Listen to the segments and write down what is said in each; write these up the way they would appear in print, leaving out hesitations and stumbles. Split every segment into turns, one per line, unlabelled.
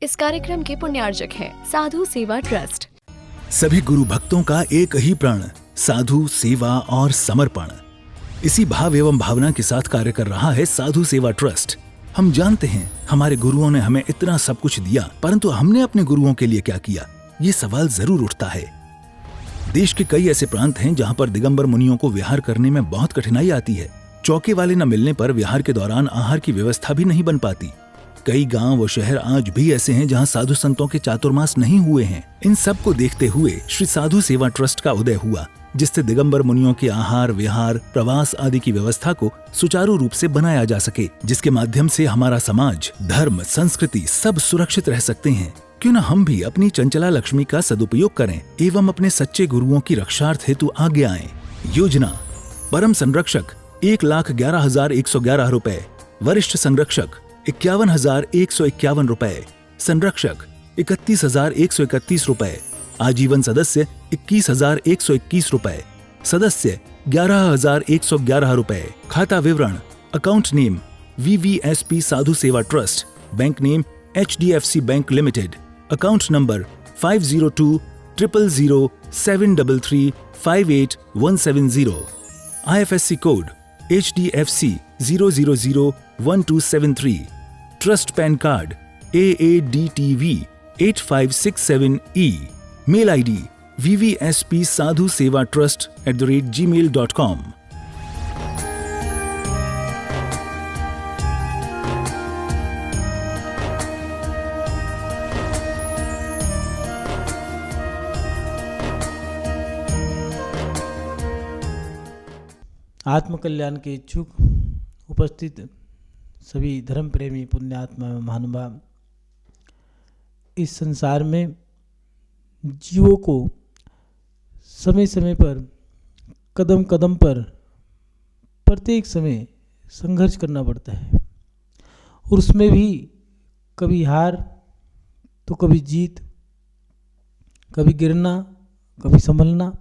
इस कार्यक्रम के पुण्यार्जक हैं साधु सेवा ट्रस्ट।
सभी गुरु भक्तों का एक ही प्रण, साधु सेवा और समर्पण। इसी भाव एवं भावना के साथ कार्य कर रहा है साधु सेवा ट्रस्ट। हम जानते हैं हमारे गुरुओं ने हमें इतना सब कुछ दिया, परंतु हमने अपने गुरुओं के लिए क्या किया, ये सवाल जरूर उठता है। देश के कई ऐसे प्रांत हैं जहां पर दिगंबर मुनियों को विहार करने में बहुत कठिनाई आती है। चौके वाले न मिलने पर विहार के दौरान आहार की व्यवस्था भी नहीं बन पाती। कई गांव व शहर आज भी ऐसे हैं जहां साधु संतों के चातुर्मास नहीं हुए हैं। इन सब को देखते हुए श्री साधु सेवा ट्रस्ट का उदय हुआ, जिससे दिगंबर मुनियों के आहार, विहार, प्रवास आदि की व्यवस्था को सुचारू रूप से बनाया जा सके, जिसके माध्यम से हमारा समाज, धर्म, संस्कृति सब सुरक्षित रह सकते हैं। क्यों न हम भी अपनी चंचला लक्ष्मी का सदुपयोग करें एवं अपने सच्चे गुरुओं की रक्षार्थ हेतु आगे आएं। योजना: परम संरक्षक 1,11,111 रुपए, वरिष्ठ संरक्षक 51,151 रुपए, संरक्षक 31,131 रुपए, आजीवन सदस्य 21,121 रुपए, सदस्य 11,111 रुपए। खाता विवरण: account name VVSP Sadhu Seva trust, bank name HDFC bank limited, account number 50200073358170, IFSC code HDFC 0001273, trust PAN card AADTV 8567E, mail ID vvspsadhusevatrust@gmail.com।
आत्मकल्याण के इच्छुक उपस्थित सभी धर्म प्रेमी पुण्यात्मा एवं महानुभाव, इस संसार में जीवों को समय समय पर, कदम कदम पर, प्रत्येक समय संघर्ष करना पड़ता है, और उसमें भी कभी हार तो कभी जीत, कभी गिरना, कभी संभलना।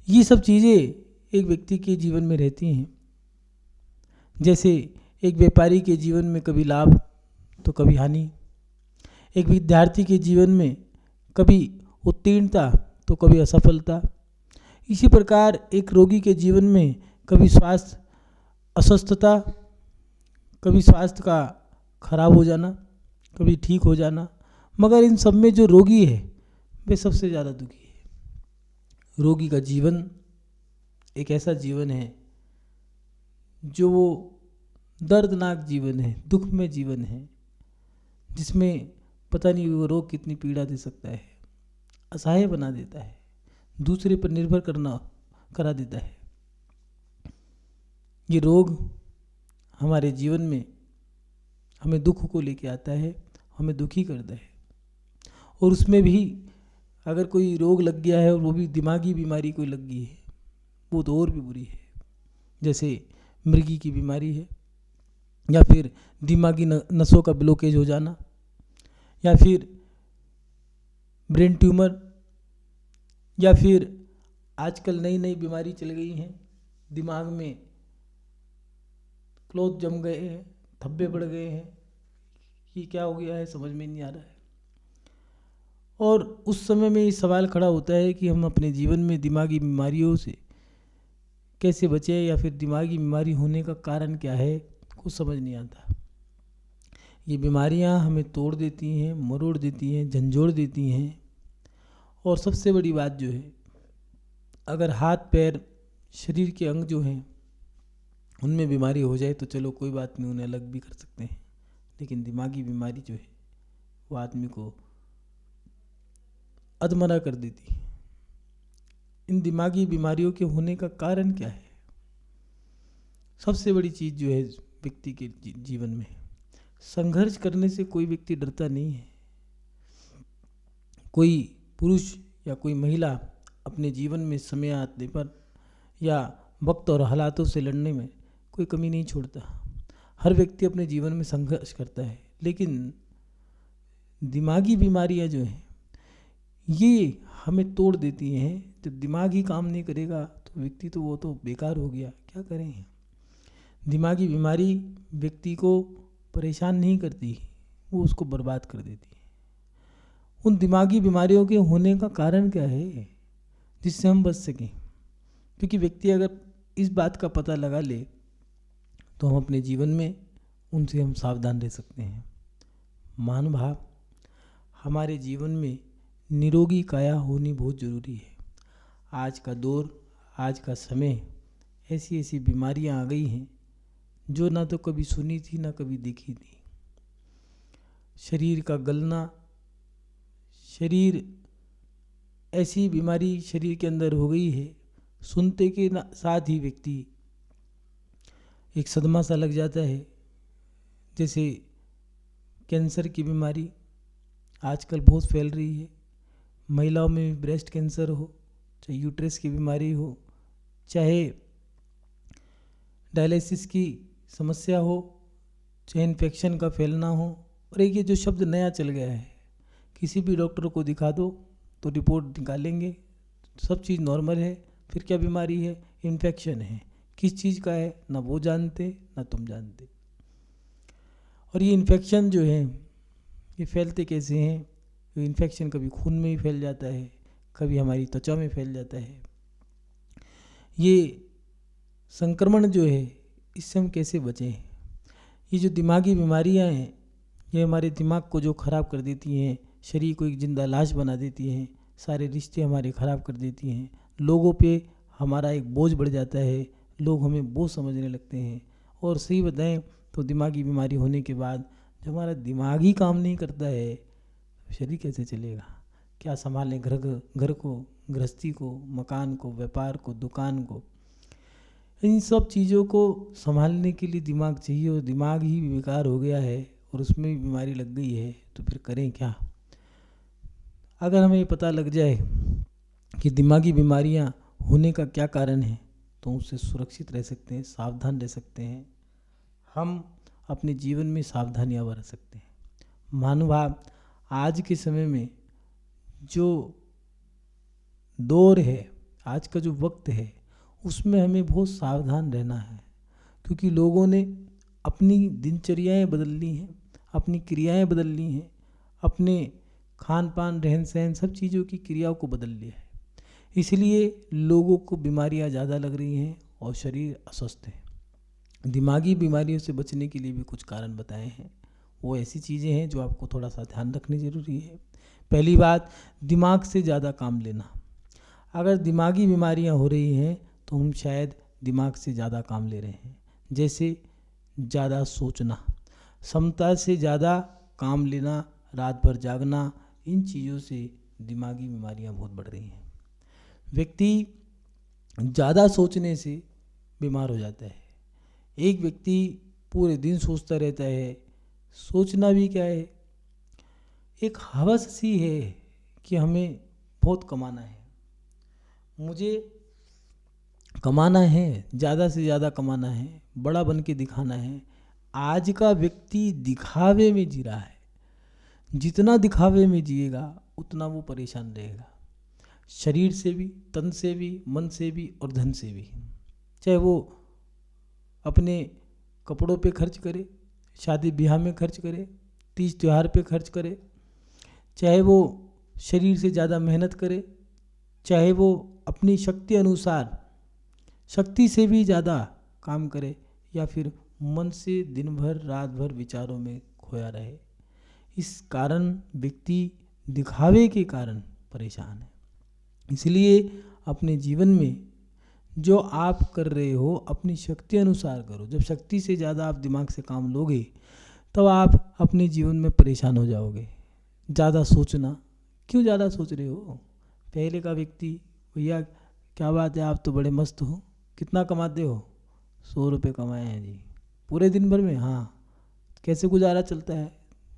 ये सब चीज़ें एक व्यक्ति के जीवन में रहती हैं। जैसे एक व्यापारी के जीवन में कभी लाभ तो कभी हानि, एक विद्यार्थी के जीवन में कभी उत्तीर्णता तो कभी असफलता। इसी प्रकार एक रोगी के जीवन में कभी स्वास्थ्य अस्वस्थता, कभी स्वास्थ्य का खराब हो जाना, कभी ठीक हो जाना। मगर इन सब में जो रोगी है वे सबसे ज़्यादा दुखी है। रोगी का जीवन एक ऐसा जीवन है जो वो दर्दनाक जीवन है, दुख में जीवन है, जिसमें पता नहीं वो रोग कितनी पीड़ा दे सकता है, असहाय बना देता है, दूसरे पर निर्भर करा देता है। ये रोग हमारे जीवन में हमें दुख को लेके आता है, हमें दुखी करता है। और उसमें भी अगर कोई रोग लग गया है और वो भी दिमागी बीमारी कोई लग गई है, वो तो और भी बुरी है। जैसे मृगी की बीमारी है, या फिर दिमागी नसों का ब्लॉकेज हो जाना, या फिर ब्रेन ट्यूमर, या फिर आजकल नई नई बीमारी चल गई हैं, दिमाग में क्लोथ जम गए हैं, धब्बे बढ़ गए हैं, कि क्या हो गया है समझ में नहीं आ रहा है। और उस समय में ये सवाल खड़ा होता है कि हम अपने जीवन में दिमागी बीमारियों से कैसे बचें, या फिर दिमागी बीमारी होने का कारण क्या है, कुछ समझ नहीं आता। ये बीमारियां हमें तोड़ देती हैं, मरोड़ देती हैं, झंझोड़ देती हैं। और सबसे बड़ी बात जो है, अगर हाथ पैर शरीर के अंग जो हैं उनमें बीमारी हो जाए तो चलो कोई बात नहीं, उन्हें अलग भी कर सकते हैं, लेकिन दिमागी बीमारी जो है वो आदमी को अधमरा कर देती है। इन दिमागी बीमारियों के होने का कारण क्या है? सबसे बड़ी चीज़ जो है व्यक्ति के जीवन में, संघर्ष करने से कोई व्यक्ति डरता नहीं है। कोई पुरुष या कोई महिला अपने जीवन में समय आने पर या वक्त और हालातों से लड़ने में कोई कमी नहीं छोड़ता। हर व्यक्ति अपने जीवन में संघर्ष करता है, लेकिन दिमागी बीमारियां जो हैं ये हमें तोड़ देती हैं। जब दिमाग ही काम नहीं करेगा तो व्यक्ति तो वो तो बेकार हो गया, क्या करें। दिमागी बीमारी व्यक्ति को परेशान नहीं करती, वो उसको बर्बाद कर देती है। उन दिमागी बीमारियों के होने का कारण क्या है जिससे हम बच सकें? क्योंकि व्यक्ति अगर इस बात का पता लगा ले तो हम अपने जीवन में उनसे हम सावधान रह सकते हैं। महानुभाव, हमारे जीवन में निरोगी काया होनी बहुत ज़रूरी है। आज का दौर, आज का समय, ऐसी ऐसी बीमारियां आ गई हैं जो ना तो कभी सुनी थी ना कभी देखी थी। शरीर का गलना, शरीर ऐसी बीमारी शरीर के अंदर हो गई है, सुनते के साथ ही व्यक्ति एक सदमा सा लग जाता है। जैसे कैंसर की बीमारी आजकल बहुत फैल रही है। महिलाओं में भी ब्रेस्ट कैंसर हो, चाहे यूट्रस की बीमारी हो, चाहे डायलिसिस की समस्या हो, चाहे इन्फेक्शन का फैलना हो। और एक ये जो शब्द नया चल गया है, किसी भी डॉक्टर को दिखा दो तो रिपोर्ट निकालेंगे, सब चीज़ नॉर्मल है, फिर क्या बीमारी है? इन्फेक्शन है। किस चीज़ का है ना वो जानते ना तुम जानते। और ये इन्फेक्शन जो है ये फैलते कैसे हैं? ये इन्फेक्शन कभी खून में ही फैल जाता है, कभी हमारी त्वचा में फैल जाता है। ये संक्रमण जो है इससे हम कैसे बचें? ये जो दिमागी बीमारियां हैं ये हमारे दिमाग को जो ख़राब कर देती हैं, शरीर को एक जिंदा लाश बना देती हैं, सारे रिश्ते हमारे ख़राब कर देती हैं, लोगों पे हमारा एक बोझ बढ़ जाता है, लोग हमें बोझ समझने लगते हैं। और सही बताएं तो दिमागी बीमारी होने के बाद जब हमारा दिमाग ही काम नहीं करता है तो शरीर कैसे चलेगा? क्या संभालें घर को, गृहस्थी को, मकान को, व्यापार को, दुकान को? इन सब चीज़ों को संभालने के लिए दिमाग चाहिए, और दिमाग ही बेकार हो गया है और उसमें भी बीमारी लग गई है तो फिर करें क्या? अगर हमें पता लग जाए कि दिमागी बीमारियां होने का क्या कारण है तो उससे सुरक्षित रह सकते हैं, सावधान रह सकते हैं, हम अपने जीवन में सावधानियां बरत सकते हैं। महानुभाव, आज के समय में जो दौर है, आज का जो वक्त है, उसमें हमें बहुत सावधान रहना है, क्योंकि लोगों ने अपनी दिनचर्याएं बदल ली हैं, अपनी क्रियाएं बदल ली हैं, अपने खान पान, रहन सहन, सब चीज़ों की क्रियाओं को बदल लिया है। इसलिए लोगों को बीमारियां ज़्यादा लग रही हैं और शरीर अस्वस्थ है। दिमागी बीमारियों से बचने के लिए भी कुछ कारण बताए हैं। वो ऐसी चीज़ें हैं जो आपको थोड़ा सा ध्यान रखनी ज़रूरी है। पहली बात, दिमाग से ज़्यादा काम लेना। अगर दिमागी बीमारियां हो रही हैं तो हम शायद दिमाग से ज़्यादा काम ले रहे हैं। जैसे ज़्यादा सोचना, क्षमता से ज़्यादा काम लेना, रात भर जागना, इन चीज़ों से दिमागी बीमारियां बहुत बढ़ रही हैं। व्यक्ति ज़्यादा सोचने से बीमार हो जाता है। एक व्यक्ति पूरे दिन सोचता रहता है। सोचना भी क्या है? एक हवस सी है कि हमें बहुत कमाना है, मुझे कमाना है, ज़्यादा से ज़्यादा कमाना है, बड़ा बन के दिखाना है। आज का व्यक्ति दिखावे में जी रहा है। जितना दिखावे में जिएगा उतना वो परेशान रहेगा, शरीर से भी, तन से भी, मन से भी और धन से भी। चाहे वो अपने कपड़ों पे खर्च करे, शादी ब्याह में खर्च करे, तीज त्योहार पे खर्च करे, चाहे वो शरीर से ज़्यादा मेहनत करे, चाहे वो अपनी शक्ति अनुसार, शक्ति से भी ज़्यादा काम करे, या फिर मन से दिन भर रात भर विचारों में खोया रहे। इस कारण व्यक्ति दिखावे के कारण परेशान है। इसलिए अपने जीवन में जो आप कर रहे हो अपनी शक्ति अनुसार करो। जब शक्ति से ज़्यादा आप दिमाग से काम लोगे तब आप अपने जीवन में परेशान हो जाओगे। ज़्यादा सोचना, क्यों ज़्यादा सोच रहे हो? पहले का व्यक्ति, भैया क्या बात है, आप तो बड़े मस्त हो, कितना कमाते हो? 100 रुपये कमाए हैं जी पूरे दिन भर में। हाँ, कैसे गुजारा चलता है?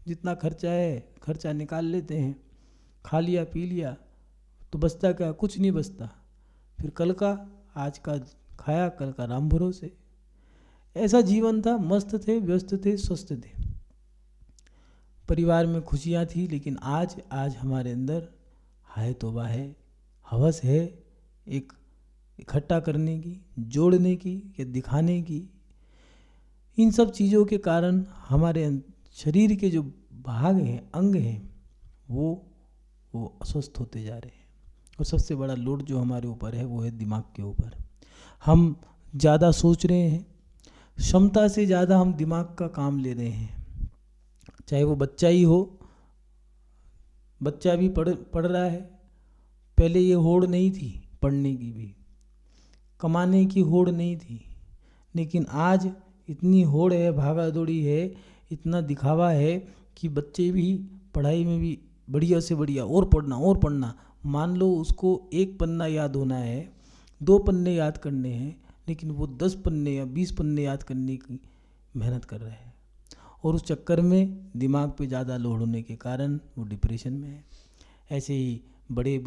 जितना खर्चा है खर्चा निकाल लेते हैं, खा लिया पी लिया तो बचता क्या? कुछ नहीं बचता। फिर कल का, आज का खाया, कल का राम भरोसे। ऐसा जीवन था, मस्त थे, व्यस्त थे, स्वस्थ थे, परिवार में खुशियाँ थी। लेकिन आज हमारे अंदर हाय तौबा है, हवस है एक इकट्ठा करने की, जोड़ने की या दिखाने की। इन सब चीज़ों के कारण हमारे शरीर के जो भाग हैं, अंग हैं, वो अस्वस्थ होते जा रहे हैं। और सबसे बड़ा लोड जो हमारे ऊपर है वो है दिमाग के ऊपर। हम ज़्यादा सोच रहे हैं, क्षमता से ज़्यादा हम दिमाग का काम ले रहे हैं। चाहे वो बच्चा ही हो, बच्चा भी पढ़ रहा है, पहले ये होड़ नहीं थी पढ़ने की भी, कमाने की होड़ नहीं थी, लेकिन आज इतनी होड़ है, भागा दौड़ी है, इतना दिखावा है कि बच्चे भी पढ़ाई में भी बढ़िया से बढ़िया और पढ़ना। मान लो उसको 1 पन्ना याद होना है, 2 पन्ने याद करने हैं, लेकिन वो 10 पन्ने या 20 पन्ने याद करने की मेहनत कर रहा है। और उस चक्कर में दिमाग पे ज़्यादा लोड होने के कारण वो डिप्रेशन में है। ऐसे ही बड़े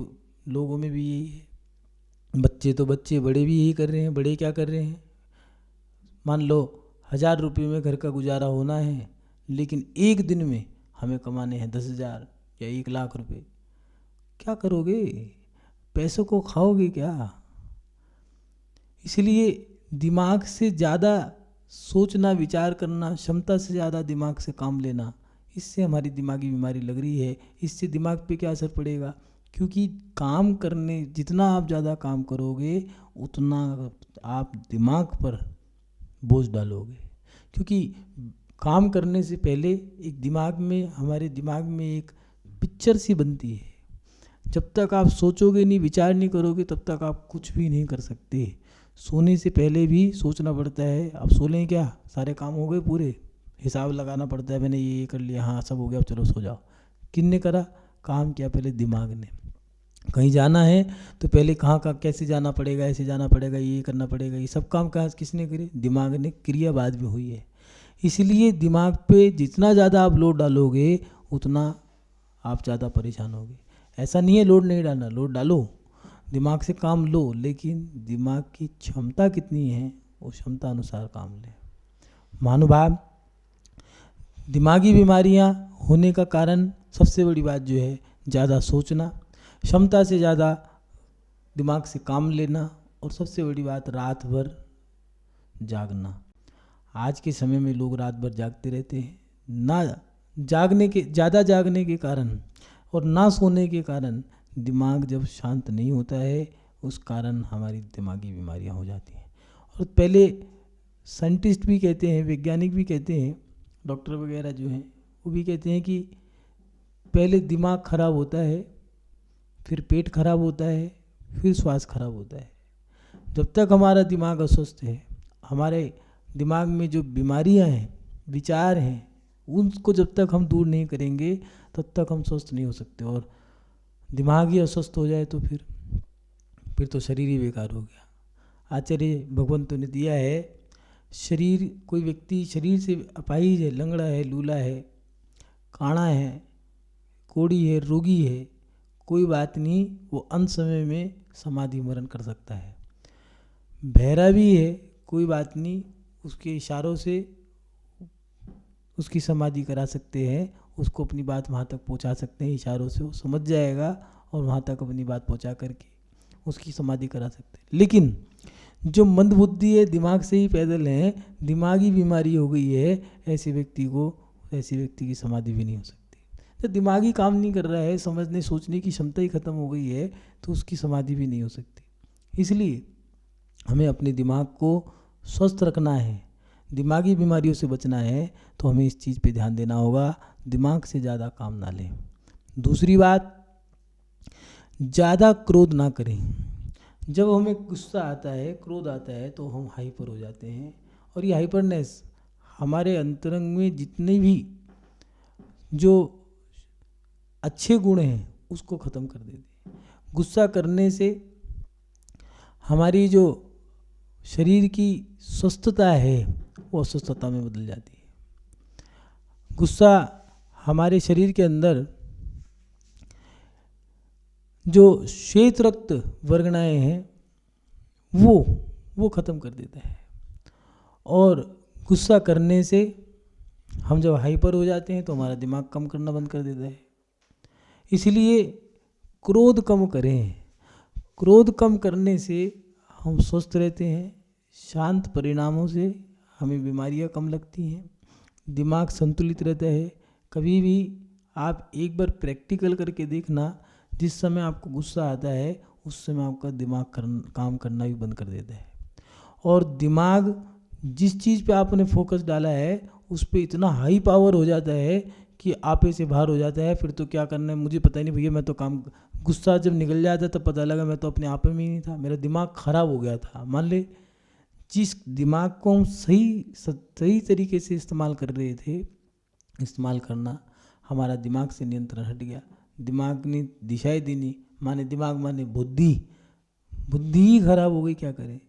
लोगों में भी यही है। बच्चे बड़े भी यही कर रहे हैं। बड़े क्या कर रहे हैं, मान लो 1000 रुपये में घर का गुजारा होना है, लेकिन एक दिन में हमें कमाने हैं 10,000 या 1 लाख रुपए। क्या करोगे? पैसों को खाओगे क्या? इसलिए दिमाग से ज़्यादा सोचना, विचार करना, क्षमता से ज़्यादा दिमाग से काम लेना, इससे हमारी दिमागी बीमारी लग रही है। इससे दिमाग पे क्या असर पड़ेगा? क्योंकि काम करने, जितना आप ज़्यादा काम करोगे उतना आप दिमाग पर बोझ डालोगे। क्योंकि काम करने से पहले हमारे दिमाग में एक पिक्चर सी बनती है। जब तक आप सोचोगे नहीं, विचार नहीं करोगे, तब तक आप कुछ भी नहीं कर सकते। सोने से पहले भी सोचना पड़ता है, अब सो लें क्या, सारे काम हो गए पूरे, हिसाब लगाना पड़ता है, मैंने ये कर लिया, हाँ सब हो गया, अब चलो सो जाओ। किसने करा? काम किया पहले दिमाग ने। कहीं जाना है तो पहले कहाँ कैसे जाना पड़ेगा, ऐसे जाना पड़ेगा, ये करना पड़ेगा, ये सब काम किसने करे? दिमाग ने। क्रिया बाद में हुई है। इसलिए दिमाग पे जितना ज़्यादा आप लोड डालोगे उतना आप ज़्यादा परेशान होगे। ऐसा नहीं है लोड नहीं डालना, लोड डालो, दिमाग से काम लो, लेकिन दिमाग की क्षमता कितनी है उस क्षमता अनुसार काम लें। महानुभाव, दिमागी बीमारियां होने का कारण सबसे बड़ी बात जो है ज़्यादा सोचना, क्षमता से ज़्यादा दिमाग से काम लेना, और सबसे बड़ी बात रात भर जागना। आज के समय में लोग रात भर जागते रहते हैं। ज़्यादा जागने के कारण और ना सोने के कारण दिमाग जब शांत नहीं होता है, उस कारण हमारी दिमागी बीमारियां हो जाती हैं। और पहले साइंटिस्ट भी कहते हैं, वैज्ञानिक भी कहते हैं, डॉक्टर वगैरह जो हैं वो भी कहते हैं कि पहले दिमाग खराब होता है, फिर पेट खराब होता है, फिर स्वास्थ्य खराब होता है। जब तक हमारा दिमाग अस्वस्थ है, हमारे दिमाग में जो बीमारियां हैं, विचार हैं, उनको जब तक हम दूर नहीं करेंगे तब तक हम स्वस्थ नहीं हो सकते। और दिमाग ही अस्वस्थ हो जाए तो फिर तो शरीर ही बेकार हो गया। आचार्य भगवंत ने दिया है शरीर, कोई व्यक्ति शरीर से अपाहिज है, लंगड़ा है, लूला है, काणा है, कोढ़ी है, रोगी है, कोई बात नहीं, वो अंत समय में समाधि मरण कर सकता है। बहरा भी है, कोई बात नहीं, उसके इशारों से उसकी समाधि करा सकते हैं, उसको अपनी बात वहाँ तक पहुँचा सकते हैं, इशारों से वो समझ जाएगा और वहाँ तक अपनी बात पहुँचा करके उसकी समाधि करा सकते हैं। लेकिन जो मंदबुद्धि है, दिमाग से ही पैदल है, दिमागी बीमारी हो गई है, ऐसे व्यक्ति की समाधि भी नहीं हो सकती। तो दिमागी काम नहीं कर रहा है, समझने सोचने की क्षमता ही खत्म हो गई है, तो उसकी समाधि भी नहीं हो सकती। इसलिए हमें अपने दिमाग को स्वस्थ रखना है, दिमागी बीमारियों से बचना है, तो हमें इस चीज़ पे ध्यान देना होगा, दिमाग से ज़्यादा काम ना लें। दूसरी बात, ज़्यादा क्रोध ना करें। जब हमें गुस्सा आता है, क्रोध आता है, तो हम हाइपर हो जाते हैं, और ये हाइपरनेस हमारे अंतरंग में जितने भी जो अच्छे गुण हैं उसको ख़त्म कर देते हैं। गुस्सा करने से हमारी जो शरीर की स्वस्थता है वो अस्वस्थता में बदल जाती है। गुस्सा हमारे शरीर के अंदर जो श्वेत रक्त वर्गणाएँ हैं वो ख़त्म कर देता है। और गुस्सा करने से हम जब हाइपर हो जाते हैं तो हमारा दिमाग काम करना बंद कर देता है। इसलिए क्रोध कम करें। क्रोध कम करने से हम स्वस्थ रहते हैं, शांत परिणामों से हमें बीमारियां कम लगती हैं, दिमाग संतुलित रहता है, कभी भी आप एक बार प्रैक्टिकल करके देखना, जिस समय आपको गुस्सा आता है उस समय आपका दिमाग काम करना भी बंद कर देता है, और दिमाग जिस चीज़ पे आपने फोकस डाला है उस पे इतना हाई पावर हो जाता है कि आपे से बाहर हो जाता है। फिर तो क्या करना है मुझे पता ही नहीं भैया, मैं तो काम, गुस्सा जब निकल जाता तब पता लगा मैं तो अपने आप में ही नहीं था, मेरा दिमाग खराब हो गया था। मान ले जिस दिमाग को हम सही तरीके से इस्तेमाल कर रहे थे, इस्तेमाल करना, हमारा दिमाग से नियंत्रण हट गया, दिमाग ने दिशाएं देनी, माने दिमाग माने बुद्धि ही खराब हो गई, क्या करें।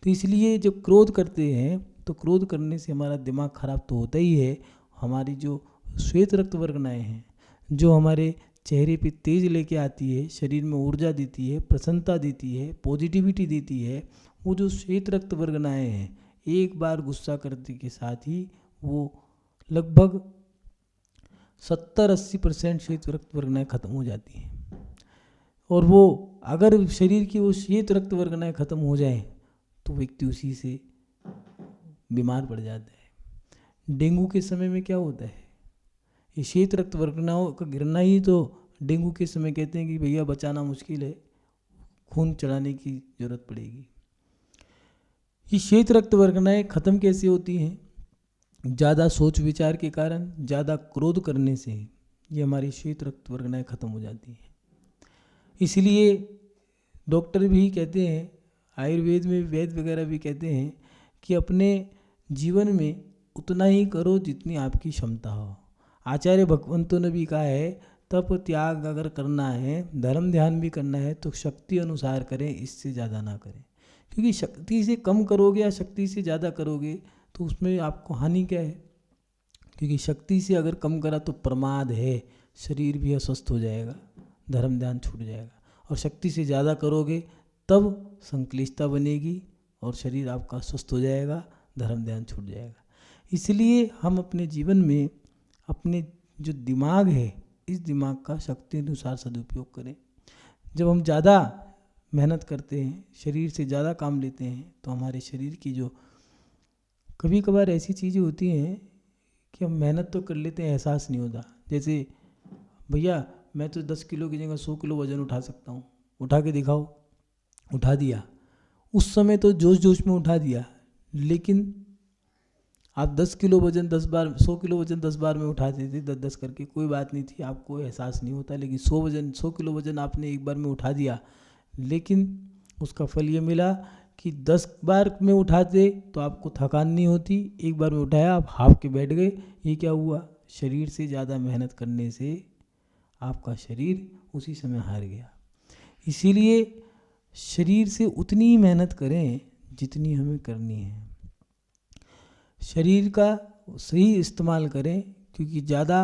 तो इसलिए जब क्रोध करते हैं तो क्रोध करने से हमारा दिमाग खराब तो होता ही है, हमारी जो श्वेत रक्त वर्गनाएँ हैं जो हमारे चेहरे पे तेज लेके आती है, शरीर में ऊर्जा देती है, प्रसन्नता देती है, पॉजिटिविटी देती है, वो जो श्वेत रक्त वर्गनाएँ हैं एक बार गुस्सा करने के साथ ही वो लगभग 70-80% श्वेत रक्त वर्गनाएँ खत्म हो जाती हैं। और वो अगर शरीर की वो श्वेत रक्त वर्गनाएँ खत्म हो जाएं तो व्यक्ति उसी से बीमार पड़ जाता है। डेंगू के समय में क्या होता है, ये श्वेत रक्त वर्गनाओं का गिरना ही तो डेंगू के समय कहते हैं कि भैया बचाना मुश्किल है, खून चढ़ाने की ज़रूरत पड़ेगी। ये श्वेत रक्त वर्गनाएँ खत्म कैसे होती हैं? ज़्यादा सोच विचार के कारण, ज़्यादा क्रोध करने से ये हमारी श्वेत रक्त वर्गनाएँ खत्म हो जाती हैं। इसलिए डॉक्टर भी कहते हैं, आयुर्वेद में वैद्य वगैरह भी कहते हैं कि अपने जीवन में उतना ही करो जितनी आपकी क्षमता हो। आचार्य भगवंतों ने भी कहा है तप त्याग अगर करना है, धर्म ध्यान भी करना है तो शक्ति अनुसार करें, इससे ज़्यादा ना करें। क्योंकि शक्ति से कम करोगे या शक्ति से ज़्यादा करोगे तो उसमें आपको हानि क्या है। क्योंकि शक्ति से अगर कम करा तो प्रमाद है, शरीर भी अस्वस्थ हो जाएगा, धर्म ध्यान छूट जाएगा। और शक्ति से ज़्यादा करोगे तब संक्लिष्टता बनेगी और शरीर आपका स्वस्थ हो जाएगा, धर्म ध्यान छूट जाएगा। इसलिए हम अपने जीवन में अपने जो दिमाग है इस दिमाग का शक्ति अनुसार सदुपयोग करें। जब हम ज़्यादा मेहनत करते हैं, शरीर से ज़्यादा काम लेते हैं तो हमारे शरीर की जो कभी कभार ऐसी चीज़ें होती हैं कि हम मेहनत तो कर लेते हैं, एहसास नहीं होता। जैसे भैया मैं तो 10 किलो की जगह 100 किलो वज़न उठा सकता हूँ, उठा के दिखाओ, उठा दिया। उस समय तो जोश जोश में उठा दिया, लेकिन आप 10 किलो वज़न 10 बार, 100 किलो वज़न 10 बार में उठाते थे, 10-10 करके, कोई बात नहीं थी, आपको एहसास नहीं होता। लेकिन 100 किलो वज़न आपने एक बार में उठा दिया, लेकिन उसका फल ये मिला कि 10 बार में उठाते तो आपको थकान नहीं होती, एक बार में उठाया आप हाफ के बैठ गए। ये क्या हुआ, शरीर से ज़्यादा मेहनत करने से आपका शरीर उसी समय हार गया। इसीलिए शरीर से उतनी ही मेहनत करें जितनी हमें करनी है, शरीर का सही इस्तेमाल करें, क्योंकि ज़्यादा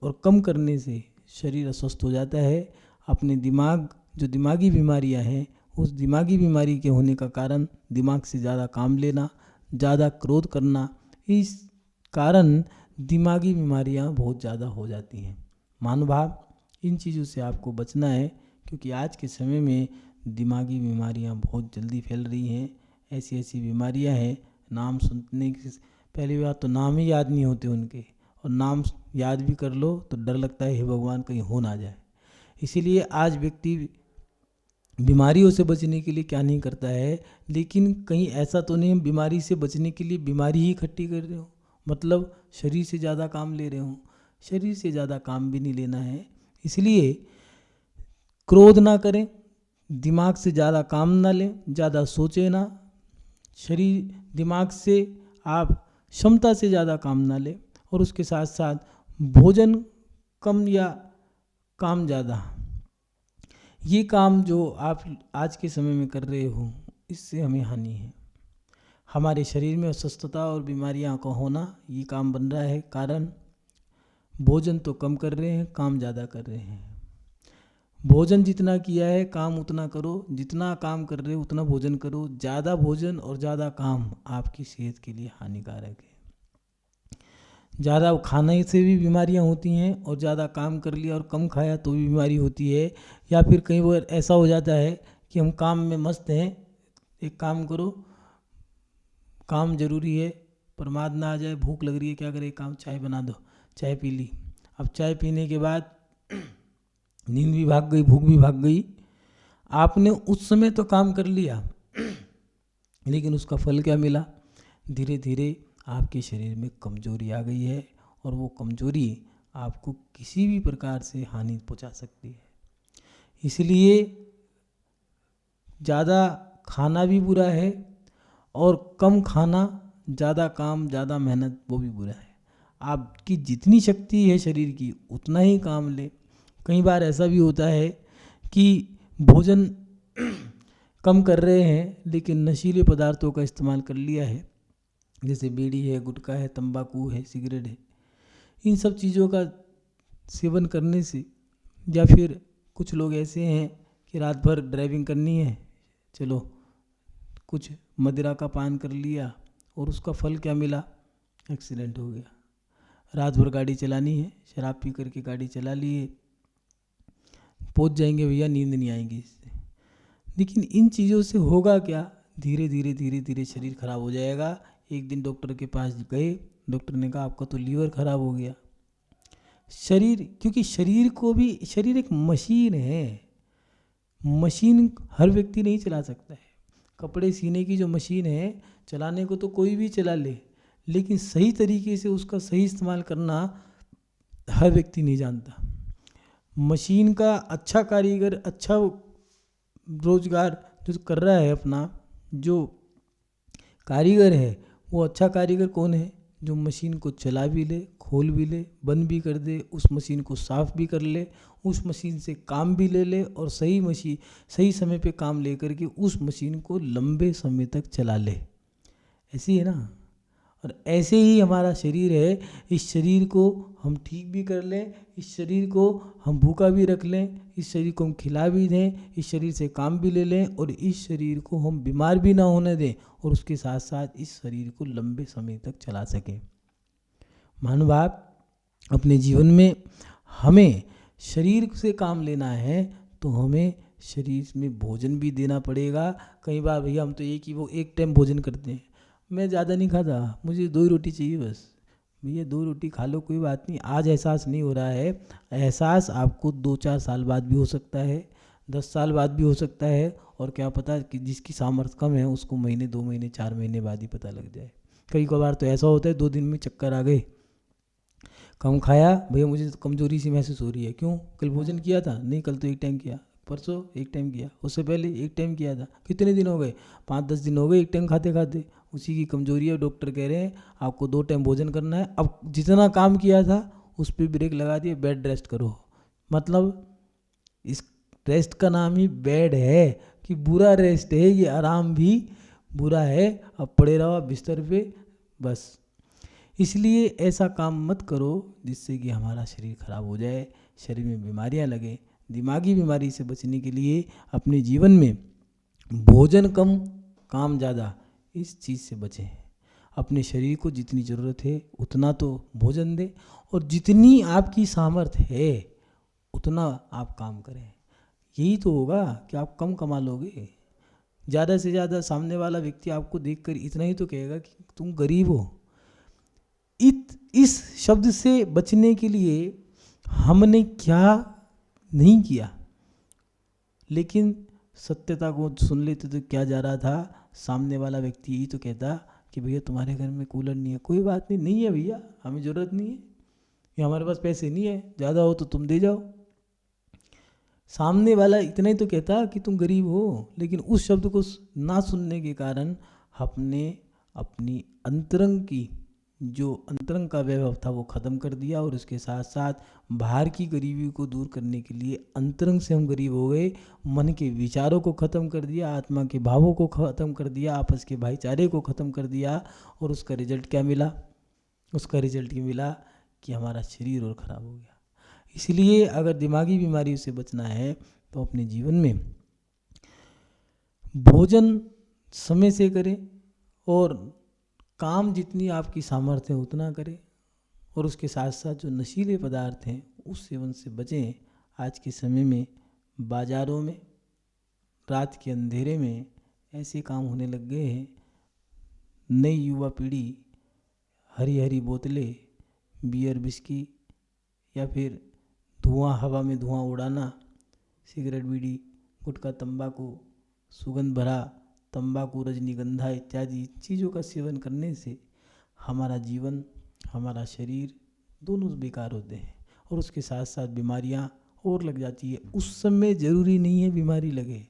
और कम करने से शरीर अस्वस्थ हो जाता है। अपने दिमाग, जो दिमागी बीमारियां हैं, उस दिमागी बीमारी के होने का कारण दिमाग से ज़्यादा काम लेना, ज़्यादा क्रोध करना, इस कारण दिमागी बीमारियां बहुत ज़्यादा हो जाती हैं। महानुभाव, इन चीज़ों से आपको बचना है, क्योंकि आज के समय में दिमागी बीमारियां बहुत जल्दी फैल रही हैं। ऐसी ऐसी बीमारियां हैं, नाम सुनने की पहली बात तो नाम ही याद नहीं होते उनके, और नाम याद भी कर लो तो डर लगता है हे भगवान कहीं हो ना जाए। इसीलिए आज व्यक्ति बीमारियों से बचने के लिए क्या नहीं करता है, लेकिन कहीं ऐसा तो नहीं बीमारी से बचने के लिए बीमारी ही इकट्ठी कर रहे हो, मतलब शरीर से ज़्यादा काम ले रहे हो। शरीर से ज़्यादा काम भी नहीं लेना है। इसलिए क्रोध ना करें, दिमाग से ज़्यादा काम ना लें, ज़्यादा सोचें ना, शरीर दिमाग से आप क्षमता से ज़्यादा काम ना लें, और उसके साथ साथ भोजन कम या काम ज़्यादा, ये काम जो आप आज के समय में कर रहे हो इससे हमें हानि है। हमारे शरीर में अस्वस्थता और बीमारियां का होना ये काम बन रहा है, कारण भोजन तो कम कर रहे हैं, काम ज़्यादा कर रहे हैं। भोजन जितना किया है काम उतना करो, जितना काम कर रहे हो उतना भोजन करो। ज़्यादा भोजन और ज़्यादा काम आपकी सेहत के लिए हानिकारक है। ज़्यादा खाने से भी बीमारियां होती हैं, और ज़्यादा काम कर लिया और कम खाया तो भी बीमारी होती है। या फिर कई बार ऐसा हो जाता है कि हम काम में मस्त हैं, एक काम करो, काम ज़रूरी है, प्रमाद ना आ जाए, भूख लग रही है, क्या करें, काम चाय बना दो, चाय पी ली। अब चाय पीने के बाद नींद भी भाग गई, भूख भी भाग गई। आपने उस समय तो काम कर लिया, लेकिन उसका फल क्या मिला? धीरे धीरे आपके शरीर में कमजोरी आ गई है, और वो कमजोरी आपको किसी भी प्रकार से हानि पहुंचा सकती है। इसलिए ज़्यादा खाना भी बुरा है, और कम खाना, ज़्यादा काम, ज़्यादा मेहनत, वो भी बुरा है। आपकी जितनी शक्ति है शरीर की, उतना ही काम ले। कई बार ऐसा भी होता है कि भोजन कम कर रहे हैं, लेकिन नशीले पदार्थों का इस्तेमाल कर लिया है, जैसे बीड़ी है, गुटखा है, तंबाकू है, सिगरेट है। इन सब चीज़ों का सेवन करने से, या फिर कुछ लोग ऐसे हैं कि रात भर ड्राइविंग करनी है, चलो कुछ मदिरा का पान कर लिया, और उसका फल क्या मिला? एक्सीडेंट हो गया। रात भर गाड़ी चलानी है, शराब पी करके गाड़ी चला लिए, पहुंच जाएंगे भैया, नींद नहीं आएगी इससे। लेकिन इन चीज़ों से होगा क्या? धीरे धीरे धीरे धीरे शरीर खराब हो जाएगा। एक दिन डॉक्टर के पास गए, डॉक्टर ने कहा आपका तो लीवर खराब हो गया। शरीर, क्योंकि शरीर एक मशीन है। मशीन हर व्यक्ति नहीं चला सकता है। कपड़े सीने की जो मशीन है, चलाने को तो कोई भी चला ले, लेकिन सही तरीके से उसका सही इस्तेमाल करना हर व्यक्ति नहीं जानता। मशीन का अच्छा कारीगर, अच्छा रोजगार जो कर रहा है अपना, जो कारीगर है, वो अच्छा कारीगर कौन है? जो मशीन को चला भी ले, खोल भी ले, बंद भी कर दे, उस मशीन को साफ भी कर ले, उस मशीन से काम भी ले ले, और सही समय पे काम ले करके उस मशीन को लंबे समय तक चला ले। ऐसी है ना। और ऐसे ही हमारा शरीर है। इस शरीर को हम ठीक भी कर लें, इस शरीर को हम भूखा भी रख लें, इस शरीर को हम खिला भी दें, इस शरीर से काम भी ले लें, और इस शरीर को हम बीमार भी ना होने दें, और उसके साथ साथ इस शरीर को लंबे समय तक चला सकें। मानव अपने जीवन में हमें शरीर से काम लेना है, तो हमें शरीर में भोजन भी देना पड़ेगा। कई बार भैया हम तो एक टाइम भोजन करते हैं, मैं ज़्यादा नहीं खाता, मुझे 2 ही रोटी चाहिए बस। भैया 2 रोटी खा लो, कोई बात नहीं। आज एहसास नहीं हो रहा है, एहसास आपको 2-4 साल बाद भी हो सकता है, 10 साल बाद भी हो सकता है, और क्या पता कि जिसकी सामर्थ्य कम है उसको महीने, 2 महीने, 4 महीने बाद ही पता लग जाए। कई बार तो ऐसा होता है 2 दिन में चक्कर आ गए, कम खाया, भैया मुझे कमजोरी सी महसूस हो रही है। क्यों? कल भोजन किया था? नहीं, कल तो एक टाइम किया, परसों एक टाइम किया, उससे पहले एक टाइम किया था। कितने दिन हो गए? 5-10 दिन हो गए एक टाइम खाते खाते। उसी की कमजोरी है। डॉक्टर कह रहे हैं आपको 2 टाइम भोजन करना है। अब जितना काम किया था उस पर ब्रेक लगा दिए, बेड रेस्ट करो। मतलब इस रेस्ट का नाम ही बेड है, कि बुरा रेस्ट है ये, आराम भी बुरा है। अब पड़े रहो बिस्तर पे बस। इसलिए ऐसा काम मत करो जिससे कि हमारा शरीर खराब हो जाए, शरीर में बीमारियां लगे। दिमागी बीमारी से बचने के लिए अपने जीवन में भोजन कम, काम ज़्यादा, इस चीज़ से बचें। अपने शरीर को जितनी ज़रूरत है उतना तो भोजन दें, और जितनी आपकी सामर्थ्य है उतना आप काम करें। यही तो होगा कि आप कम कमा लोगे। ज़्यादा से ज़्यादा सामने वाला व्यक्ति आपको देखकर इतना ही तो कहेगा कि तुम गरीब हो। इस शब्द से बचने के लिए हमने क्या नहीं किया, लेकिन सत्यता को सुन लेते तो क्या जा रहा था, सामने वाला व्यक्ति यही तो कहता कि भैया तुम्हारे घर में कूलर नहीं है, कोई बात नहीं, नहीं है भैया, हमें ज़रूरत नहीं है, या हमारे पास पैसे नहीं है, ज़्यादा हो तो तुम दे जाओ। सामने वाला इतना ही तो कहता कि तुम गरीब हो, लेकिन उस शब्द को ना सुनने के कारण हमने अपनी अंतरंग की जो अंतरंग का वैभव था वो ख़त्म कर दिया, और उसके साथ साथ बाहर की गरीबी को दूर करने के लिए अंतरंग से हम गरीब हो गए। मन के विचारों को ख़त्म कर दिया, आत्मा के भावों को ख़त्म कर दिया, आपस के भाईचारे को ख़त्म कर दिया, और उसका रिजल्ट क्या मिला? उसका रिजल्ट ये मिला कि हमारा शरीर और ख़राब हो गया। इसलिए अगर दिमागी बीमारी से बचना है तो अपने जीवन में भोजन समय से करें, और काम जितनी आपकी सामर्थ्य है उतना करें, और उसके साथ साथ जो नशीले पदार्थ हैं उस सेवन से बचें। आज के समय में बाज़ारों में रात के अंधेरे में ऐसे काम होने लग गए हैं। नई युवा पीढ़ी हरी हरी बोतलें, बियर विस्की या फिर धुआं, हवा में धुआं उड़ाना, सिगरेट बीड़ी गुटखा तंबाकू, सुगंध भरा तंबाकू, रजनीगंधा इत्यादि चीज़ों का सेवन करने से हमारा जीवन, हमारा शरीर दोनों बेकार होते हैं और उसके साथ साथ बीमारियां और लग जाती है। उस समय ज़रूरी नहीं है बीमारी लगे,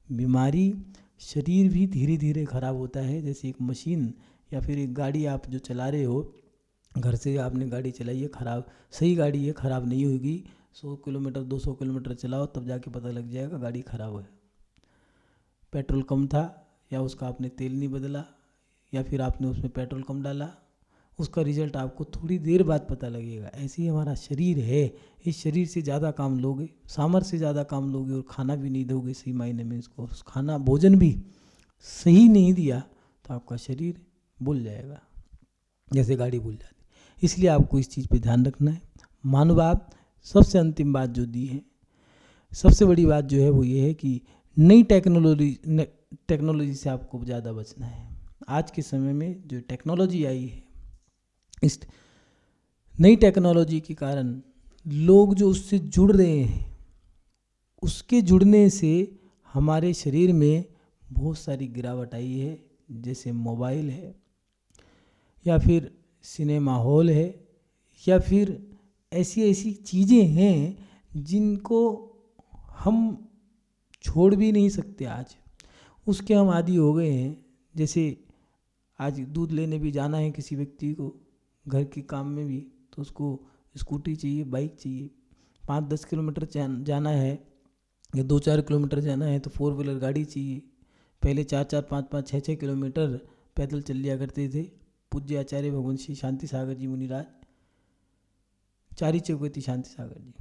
बीमारी शरीर भी धीरे धीरे ख़राब होता है। जैसे एक मशीन या फिर एक गाड़ी आप जो चला रहे हो, घर से आपने गाड़ी चलाई है, ख़राब सही गाड़ी है, ख़राब नहीं होगी। 100 किलोमीटर 200 किलोमीटर चलाओ तब जाके पता लग जाएगा गाड़ी ख़राब है। पेट्रोल कम था या उसका आपने तेल नहीं बदला या फिर आपने उसमें पेट्रोल कम डाला, उसका रिजल्ट आपको थोड़ी देर बाद पता लगेगा। ऐसे ही हमारा शरीर है, इस शरीर से ज़्यादा काम लोगे, सामर्थ्य से ज़्यादा काम लोगे और खाना भी नहीं दोगे सही मायने में, इसको खाना भोजन भी सही नहीं दिया तो आपका शरीर भूल जाएगा, जैसे गाड़ी भूल जाती। इसलिए आपको इस चीज़ पे ध्यान रखना है। मानववाद सबसे अंतिम बात जो दी है, सबसे बड़ी बात जो है वो ये है कि नई टेक्नोलॉजी से आपको ज़्यादा बचना है। आज के समय में जो टेक्नोलॉजी आई है, इस नई टेक्नोलॉजी के कारण लोग जो उससे जुड़ रहे हैं, उसके जुड़ने से हमारे शरीर में बहुत सारी गिरावट आई है। जैसे मोबाइल है या फिर सिनेमा हॉल है या फिर ऐसी ऐसी चीज़ें हैं जिनको हम छोड़ भी नहीं सकते आज, उसके हम आदी हो गए हैं। जैसे आज दूध लेने भी जाना है किसी व्यक्ति को, घर के काम में भी, तो उसको स्कूटी चाहिए, बाइक चाहिए। 5-10 किलोमीटर जाना है या 2-4 किलोमीटर जाना है तो 4 व्हीलर गाड़ी चाहिए। पहले 4-4, 5-5, 6-6 किलोमीटर पैदल चल लिया करते थे। पूज्य आचार्य भगवान श्री शांति सागर जी मुनिराज, चारी चौकती शांति सागर जी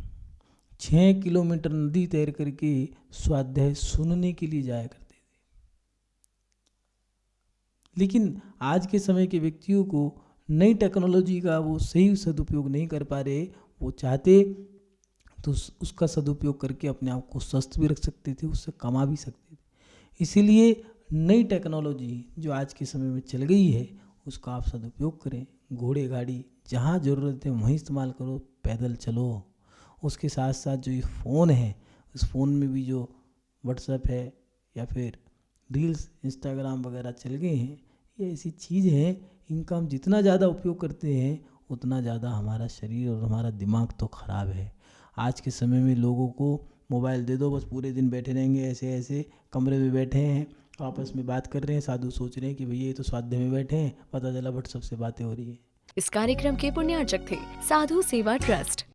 6 किलोमीटर नदी तैर करके स्वाध्याय सुनने के लिए जाया करते थे। लेकिन आज के समय के व्यक्तियों को नई टेक्नोलॉजी का वो सही सदुपयोग नहीं कर पा रहे। वो चाहते तो उसका सदुपयोग करके अपने आप को स्वस्थ भी रख सकते थे, उससे कमा भी सकते थे। इसीलिए नई टेक्नोलॉजी जो आज के समय में चल गई है उसका आप सदुपयोग करें। घोड़े गाड़ी जहाँ ज़रूरत है वहीं इस्तेमाल करो, पैदल चलो। उसके साथ साथ जो ये फ़ोन है, उस फ़ोन में भी जो व्हाट्सएप है या फिर रील्स, इंस्टाग्राम वगैरह चल गए हैं, ये ऐसी चीज़ हैं, इनका हम जितना ज़्यादा उपयोग करते हैं उतना ज़्यादा हमारा शरीर और हमारा दिमाग तो ख़राब है। आज के समय में लोगों को मोबाइल दे दो, बस पूरे दिन बैठे रहेंगे, ऐसे ऐसे कमरे में बैठे हैं, आपस में बात कर रहे हैं। साधु सोच रहे हैं कि भैया ये तो स्वाध्याय में बैठे हैं, पता चला व्हाट्सएप से बातें हो रही है।
इस कार्यक्रम के पुण्यार्चक थे साधु सेवा ट्रस्ट।